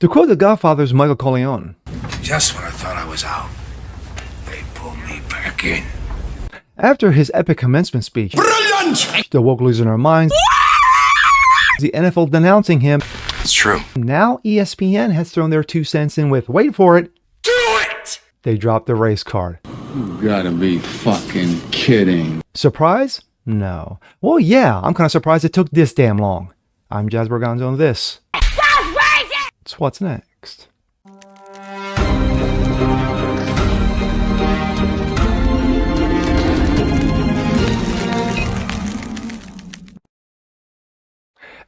To quote the Godfather's Michael Corleone, Just when I thought I was out, they pulled me back in. after his epic commencement speech, Brilliant! the woke losing their minds, the NFL denouncing him. It's true. Now ESPN has thrown their 2 cents in with, wait for it, Do it! they dropped the race card. You gotta be fucking kidding. Surprise? No. Well, yeah, I'm kind of surprised it took this damn long. I'm Jasper Gonzo, and this. It's What's Next.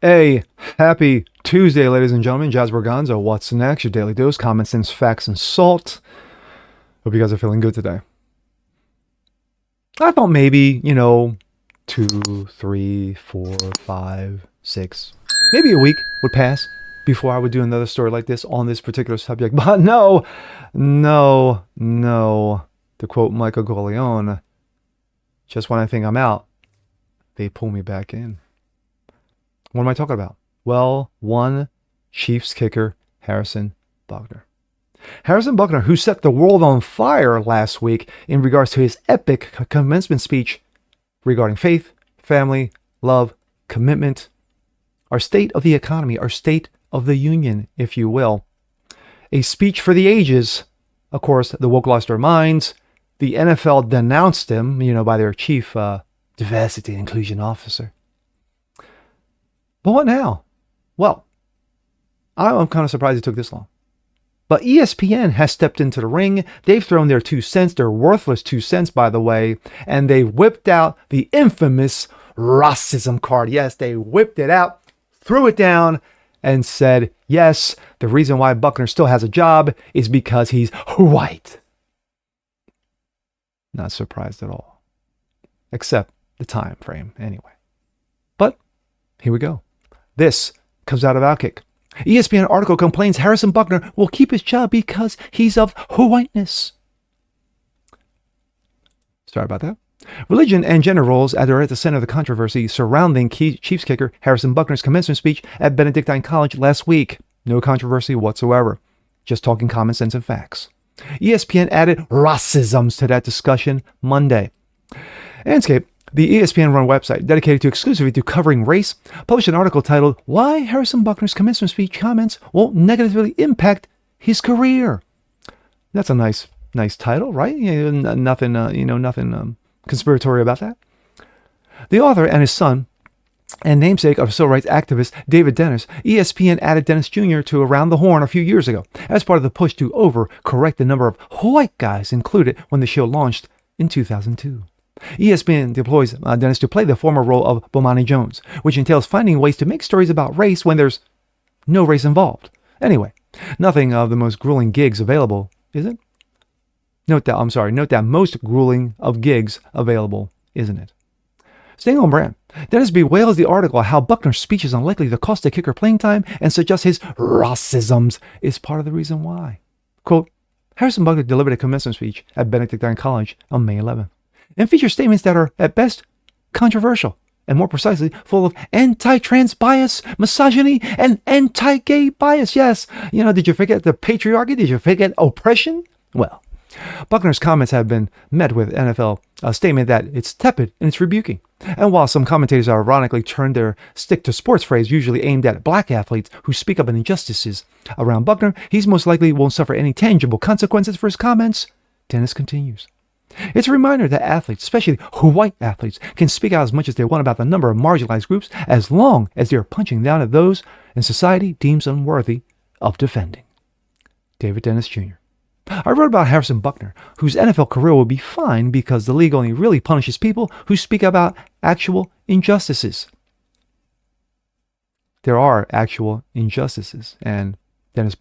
A happy Tuesday, ladies and gentlemen. Jasper Gonzo, What's Next? Your daily dose, common sense, facts, and salt. Hope you guys are feeling good today. I thought maybe, 2, 3, 4, 5, 6, maybe a week would pass before I would do another story like this on this particular subject. But no. To quote Michael Corleone, just when I think I'm out, they pull me back in. What am I talking about? Well, one, Chiefs kicker Harrison Butker. Harrison Butker, who set the world on fire last week in regards to his epic commencement speech regarding faith, family, love, commitment, our state of the economy, our state of the union, if you will. A speech for the ages. Of course, the woke lost their minds. The NFL denounced him, by their chief diversity and inclusion officer. But what now? Well, I'm kind of surprised it took this long. But ESPN has stepped into the ring. They've thrown their 2 cents, their worthless 2 cents, by the way, and they whipped out the infamous racism card. Yes, they whipped it out, threw it down, and said, yes, the reason why Buckner still has a job is because he's white. Not surprised at all. Except the time frame, anyway. But here we go. This comes out of Outkick. ESPN article complains Harrison Butker will keep his job because he's of whiteness. Sorry about that. Religion and gender roles are at the center of the controversy surrounding Chiefs kicker Harrison Butker's commencement speech at Benedictine College last week. No controversy whatsoever. Just talking common sense and facts. ESPN added racisms to that discussion Monday. Anscape, the ESPN-run website dedicated exclusively to covering race, published an article titled "Why Harrison Butker's Commencement Speech Comments Won't Negatively Impact His Career." That's a nice title, right? Nothing conspiratory about that. The author and his son, and namesake of civil rights activist David Dennis, ESPN added Dennis Jr. to Around the Horn a few years ago as part of the push to overcorrect the number of white guys included when the show launched in 2002. ESPN deploys Dennis to play the former role of Bomani Jones, which entails finding ways to make stories about race when there's no race involved. Anyway, nothing of the most grueling gigs available, is it? Note that most grueling of gigs available, isn't it? Staying on brand, Dennis bewails the article how Buckner's speech is unlikely to cost the kicker playing time and suggests his racisms is part of the reason why. Quote, Harrison Butker delivered a commencement speech at Benedictine College on May 11th. And features statements that are, at best, controversial, and more precisely, full of anti-trans bias, misogyny, and anti-gay bias. Yes, did you forget the patriarchy? Did you forget oppression? Well, Buckner's comments have been met with NFL statement that it's tepid and it's rebuking. And while some commentators ironically turned their stick to sports phrase usually aimed at black athletes who speak up on injustices around Buckner, he's most likely won't suffer any tangible consequences for his comments. Dennis continues. It's a reminder that athletes, especially white athletes, can speak out as much as they want about the number of marginalized groups as long as they are punching down at those in society deems unworthy of defending. David Dennis Jr. I wrote about Harrison Butker, whose NFL career will be fine because the league only really punishes people who speak about actual injustices. There are actual injustices, and Harrison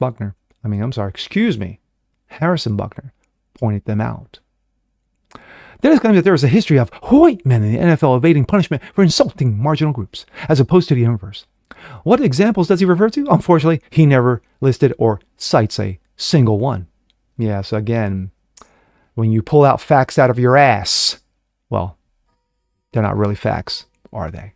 Butker pointed them out. Dennis claims that there is a history of white men in the NFL evading punishment for insulting marginal groups, as opposed to the inverse. What examples does he refer to? Unfortunately, he never listed or cites a single one. Yes, again, when you pull out facts out of your ass, well, they're not really facts, are they?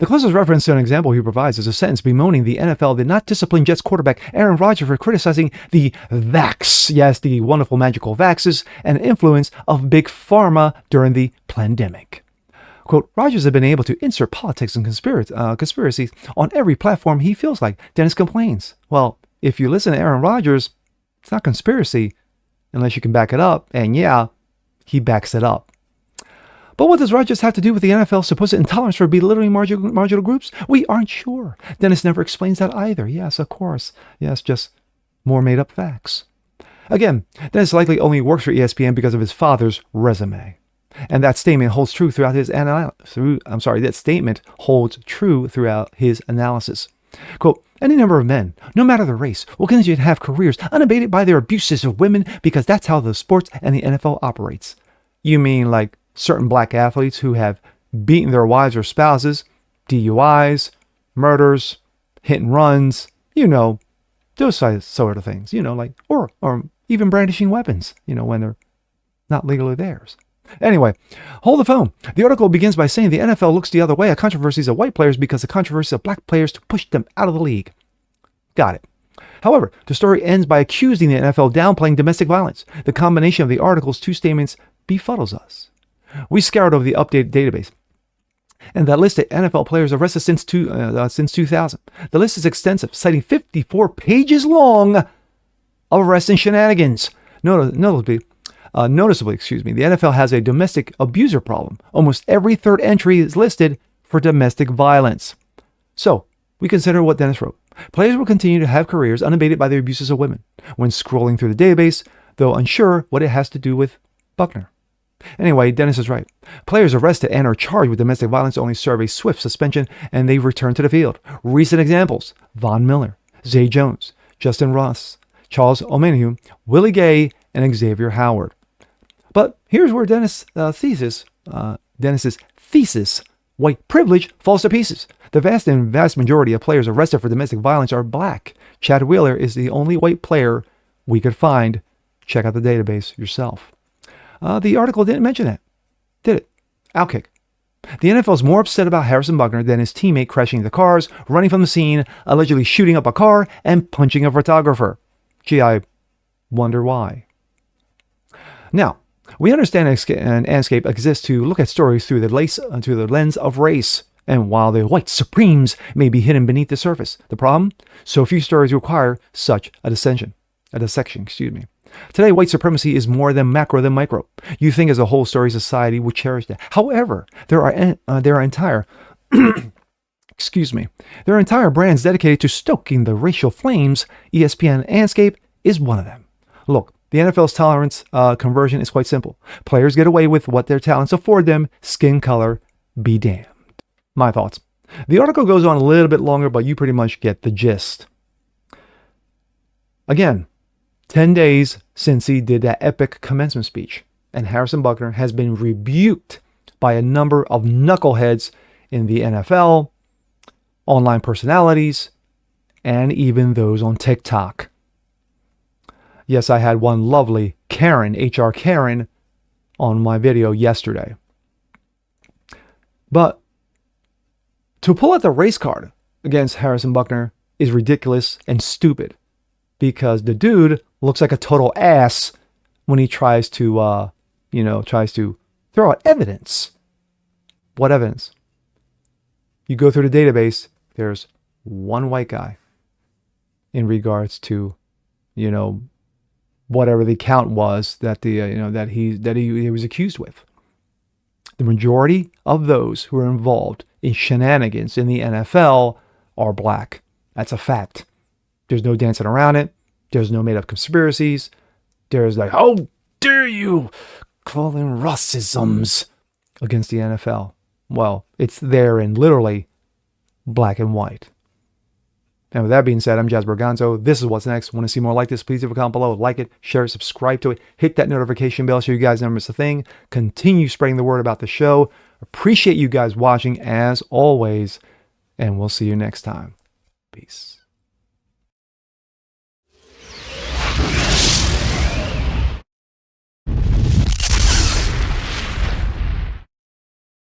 The closest reference to an example he provides is a sentence bemoaning the NFL did not discipline Jets quarterback Aaron Rodgers for criticizing the vax, yes, the wonderful magical vaxes, and influence of Big Pharma during the pandemic. Quote, Rodgers had been able to insert politics and conspiracies on every platform he feels like, Dennis complains. Well, if you listen to Aaron Rodgers, it's not conspiracy unless you can back it up, and yeah, he backs it up. But what does Rodgers have to do with the NFL's supposed intolerance for belittling marginal groups? We aren't sure. Dennis never explains that either. Yes, of course. Yes, just more made-up facts. Again, Dennis likely only works for ESPN because of his father's resume. And that statement holds true throughout his analysis. Quote, any number of men, no matter the race, will continue to have careers unabated by their abuses of women because that's how the sports and the NFL operates. You mean like certain black athletes who have beaten their wives or spouses, DUIs, murders, hit and runs, those sort of things, like, or even brandishing weapons, when they're not legally theirs. Anyway, hold the phone. The article begins by saying the NFL looks the other way at controversies of white players because the controversy of black players to push them out of the league. Got it. However, the story ends by accusing the NFL downplaying domestic violence. The combination of the article's two statements befuddles us. We scoured over the updated database, and that listed NFL players arrested since 2000. The list is extensive, citing 54 pages long of arrests and shenanigans. Noticeably, the NFL has a domestic abuser problem. Almost every third entry is listed for domestic violence. So, we consider what Dennis wrote. Players will continue to have careers unabated by their abuses of women. When scrolling through the database, though unsure what it has to do with Butker. Anyway, Dennis is right. Players arrested and are charged with domestic violence only serve a swift suspension and they return to the field. Recent examples, Von Miller, Zay Jones, Justin Ross, Charles Omenihu, Willie Gay, and Xavier Howard. But here's where Dennis's thesis, white privilege, falls to pieces. The vast majority of players arrested for domestic violence are black. Chad Wheeler is the only white player we could find. Check out the database yourself. The article didn't mention that, did it? Outkick. The NFL is more upset about Harrison Butker than his teammate crashing the cars, running from the scene, allegedly shooting up a car, and punching a photographer. Gee, I wonder why. Now, we understand an landscape exists to look at stories through the lens of race, and while the white supremes may be hidden beneath the surface. The problem? So few stories require such a dissection. Today, white supremacy is more than macro than micro. You think as a whole story society would cherish that. However, there are entire brands dedicated to stoking the racial flames. ESPN landscape is one of them. Look, the NFL's tolerance conversion is quite simple. Players get away with what their talents afford them. Skin color be damned. My thoughts. The article goes on a little bit longer, but you pretty much get the gist. Again, 10 days since he did that epic commencement speech, and Harrison Butker has been rebuked by a number of knuckleheads in the NFL, online personalities, and even those on TikTok. Yes, I had one lovely Karen, HR Karen, on my video yesterday. But to pull out the race card against Harrison Butker is ridiculous and stupid because the dude looks like a total ass when he tries to throw out evidence. What evidence? You go through the database, there's one white guy in regards to, whatever the count was that he was accused with. The majority of those who are involved in shenanigans in the NFL are black. That's a fact. There's no dancing around it. There's no made-up conspiracies. There's like, how dare you calling racisms against the NFL? Well, it's there in literally black and white. And with that being said, I'm Jazz Berganzo. This is What's Next. Want to see more like this? Please leave a comment below. Like it, share it, subscribe to it. Hit that notification bell so you guys never miss a thing. Continue spreading the word about the show. Appreciate you guys watching as always. And we'll see you next time. Peace.